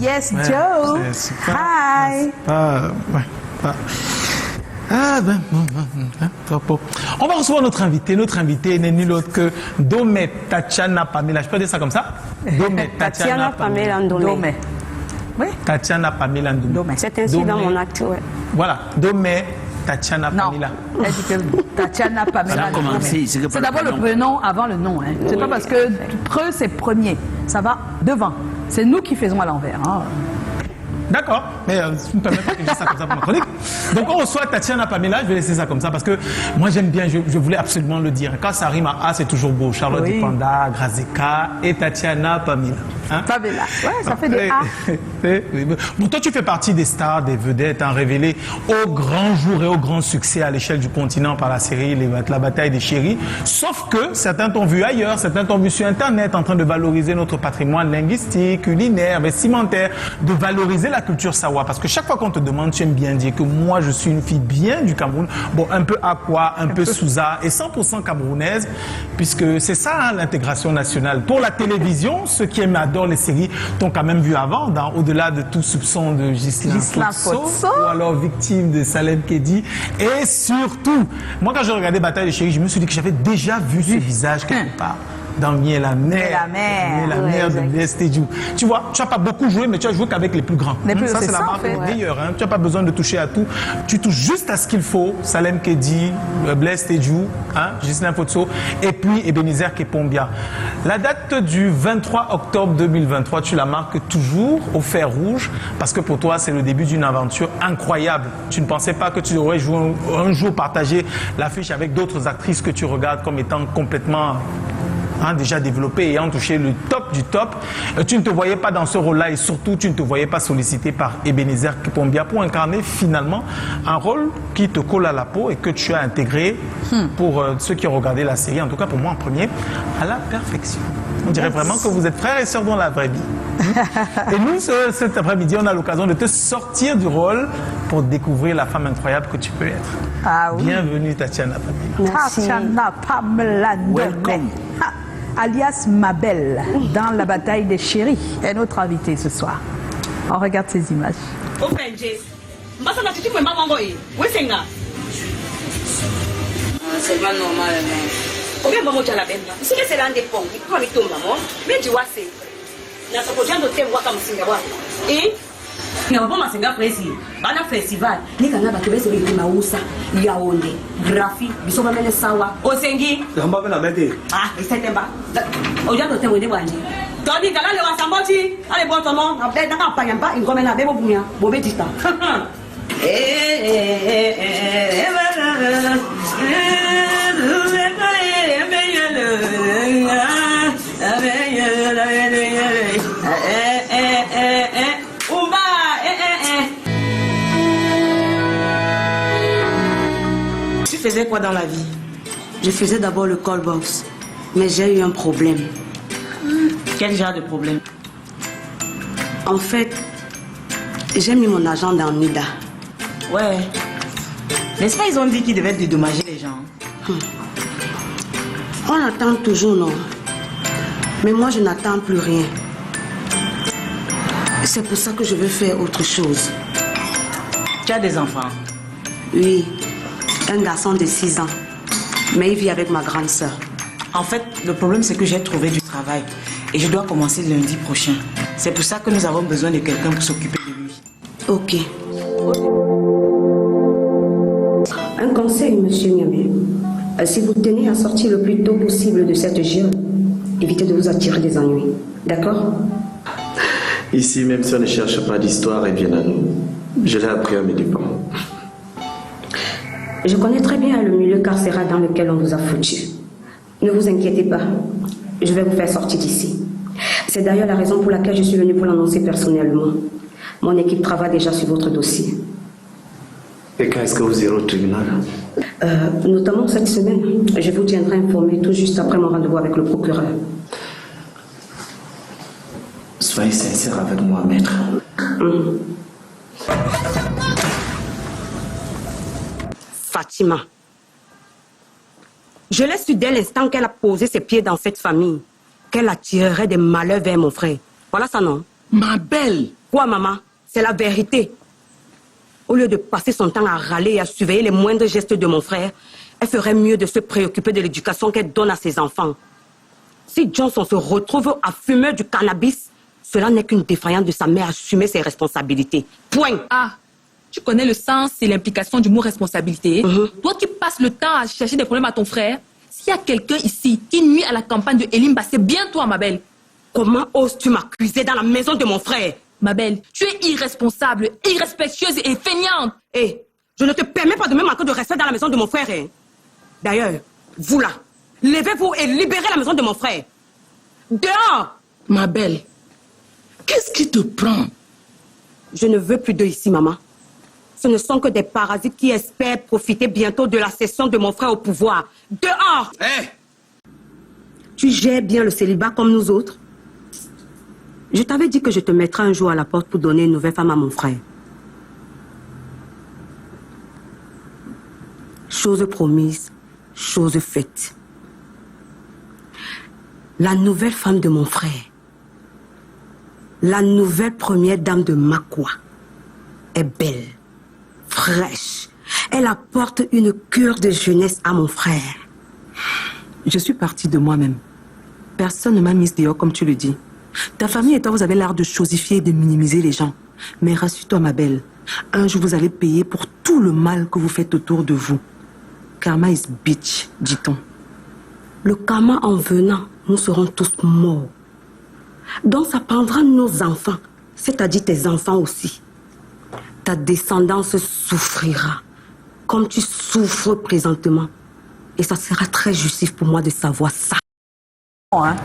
Yes, Joe. Hi. On va recevoir notre invité. Notre invité n'est nul autre que Domé Tatiana Pamela. Je peux dire ça comme ça? Domé Tatiana Pamela Domé. Oui. Tatiana Pamela Ndomé. C'est ainsi dans mon acte, ouais. Voilà, Domé Tatiana Pamela. Elle dit que Tatiana Pamela. C'est d'abord le prénom avant le nom. Hein. C'est pas parce que Preux c'est premier. Ça va devant. C'est nous qui faisons à l'envers. Hein. D'accord, mais si vous me permettez que je dise ça comme ça pour ma chronique. Donc on reçoit Tatiana Pamela, je vais laisser ça comme ça parce que moi j'aime bien, je voulais absolument le dire. Quand ça rime à A, c'est toujours beau. Charlotte Dipanda, Grazeka et Tatiana Pamela. Hein? Pamela, ouais, ça fait des A. Bon, toi tu fais partie des stars, des vedettes révélées au grand jour et au grand succès à l'échelle du continent par la série La Bataille des Chéris. Sauf que certains t'ont vu ailleurs, certains t'ont vu sur Internet en train de valoriser notre patrimoine linguistique, culinaire, vestimentaire, de valoriser la culture sawa. Parce que chaque fois qu'on te demande, tu aimes bien dire que moi je suis une fille bien du Cameroun, bon un peu Aqua, un peu Souza et 100% camerounaise, puisque c'est ça hein, l'intégration nationale. Pour la télévision, ceux qui aiment adorent les séries t'ont quand même vu avant, au-delà de tout soupçon de Ghislain Fotso, ou alors victime de Salem Kedi. Et surtout, moi quand j'ai regardé Bataille des Chéris, je me suis dit que j'avais déjà vu ce visage quelque part. Dans Miel la mer, de Blaise Tédhiou. Tu vois, tu n'as pas beaucoup joué, mais tu as joué qu'avec les plus grands. Ça, c'est la marque des meilleurs. Hein. Tu n'as pas besoin de toucher à tout. Tu touches juste à ce qu'il faut. Salem Kedi, Blaise Tédhiou, hein, Ghislain Fotso, et puis Ebenezer Kepombia. La date du 23 octobre 2023, tu la marques toujours au fer rouge, parce que pour toi, c'est le début d'une aventure incroyable. Tu ne pensais pas que tu aurais joué un jour partager l'affiche avec d'autres actrices que tu regardes comme étant complètement... déjà développé, ayant touché le top du top. Tu ne te voyais pas dans ce rôle-là et surtout, tu ne te voyais pas sollicité par Ebenezer Kepombia pour incarner finalement un rôle qui te colle à la peau et que tu as intégré pour ceux qui ont regardé la série, en tout cas pour moi en premier, à la perfection. On dirait vraiment que vous êtes frères et sœurs dans la vraie vie. Et nous, cet après-midi, on a l'occasion de te sortir du rôle pour découvrir la femme incroyable que tu peux être. Ah oui. Bienvenue Tatiana Pamela. Tatiana Pamela Welcome. Alias Mabel, dans La Bataille des Chéris, est notre invitée ce soir. On regarde ces images. C'est pas normal, nga baba masenga presi bana festival nikanga bato beso ikima usa yaonde grafi biso bamele sawa osengi ngamba bela mede isetemba oja to temwe de bwanje tobi kala le wasamboti ale botomo abde na kampanya mba ingome na bebo bunya bobetita Tu faisais quoi dans la vie? Je faisais d'abord le call box, mais j'ai eu un problème. Quel genre de problème? En fait, j'ai mis mon argent dans Nida. Ouais. N'est-ce pas, ils ont dit qu'ils devaient dédommager les gens? On attend toujours, non? Mais moi, je n'attends plus rien. C'est pour ça que je veux faire autre chose. Tu as des enfants? Oui, un garçon de 6 ans. Mais il vit avec ma grande sœur. En fait, le problème, c'est que j'ai trouvé du travail. Et je dois commencer lundi prochain. C'est pour ça que nous avons besoin de quelqu'un pour s'occuper de lui. Ok. Un conseil, monsieur Niamé. Si vous tenez à sortir le plus tôt possible de cette gire, évitez de vous attirer des ennuis. D'accord? Ici, même si on ne cherche pas d'histoire, elle vient à nous. Je l'ai appris à mes dépens. Je connais très bien le milieu carcéral dans lequel on vous a foutu. Ne vous inquiétez pas. Je vais vous faire sortir d'ici. C'est d'ailleurs la raison pour laquelle je suis venue pour l'annoncer personnellement. Mon équipe travaille déjà sur votre dossier. Et quand est-ce que vous irez au tribunal? Notamment cette semaine. Je vous tiendrai informé tout juste après mon rendez-vous avec le procureur. Soyez sincère avec moi, maître. Fatima. Je l'ai su dès l'instant qu'elle a posé ses pieds dans cette famille, qu'elle attirerait des malheurs vers mon frère. Voilà ça, non? Ma belle. Quoi, maman? C'est la vérité. Au lieu de passer son temps à râler et à surveiller les moindres gestes de mon frère, elle ferait mieux de se préoccuper de l'éducation qu'elle donne à ses enfants. Si Johnson se retrouve à fumer du cannabis, cela n'est qu'une défaillance de sa mère à assumer ses responsabilités. Point. Ah, tu connais le sens et l'implication du mot responsabilité. Toi qui passes le temps à chercher des problèmes à ton frère, s'il y a quelqu'un ici qui nuit à la campagne de Elimba, c'est bien toi, ma belle. Comment oses-tu m'accuser dans la maison de mon frère? Ma belle, tu es irresponsable, irrespectueuse et feignante. Hé, je ne te permets pas de me manquer de respect dans la maison de mon frère. Hein. D'ailleurs, vous là, levez-vous et libérez la maison de mon frère. Dehors! Ma belle, qu'est-ce qui te prend? Je ne veux plus d'eux ici, maman. Ce ne sont que des parasites qui espèrent profiter bientôt de la cession de mon frère au pouvoir. Dehors! Hé! Tu gères bien le célibat comme nous autres. Je t'avais dit que je te mettrais un jour à la porte pour donner une nouvelle femme à mon frère. Chose promise, chose faite. La nouvelle femme de mon frère, la nouvelle première dame de Makwa, est belle, fraîche. Elle apporte une cure de jeunesse à mon frère. Je suis partie de moi-même. Personne ne m'a mise dehors comme tu le dis. Ta famille et toi, vous avez l'art de chosifier et de minimiser les gens. Mais rassure-toi, ma belle. Un jour, vous allez payer pour tout le mal que vous faites autour de vous. Karma is bitch, dit-on. Le karma en venant, nous serons tous morts. Donc ça prendra nos enfants, c'est-à-dire tes enfants aussi. Ta descendance souffrira, comme tu souffres présentement. Et ça sera très justif pour moi de savoir ça. Hein.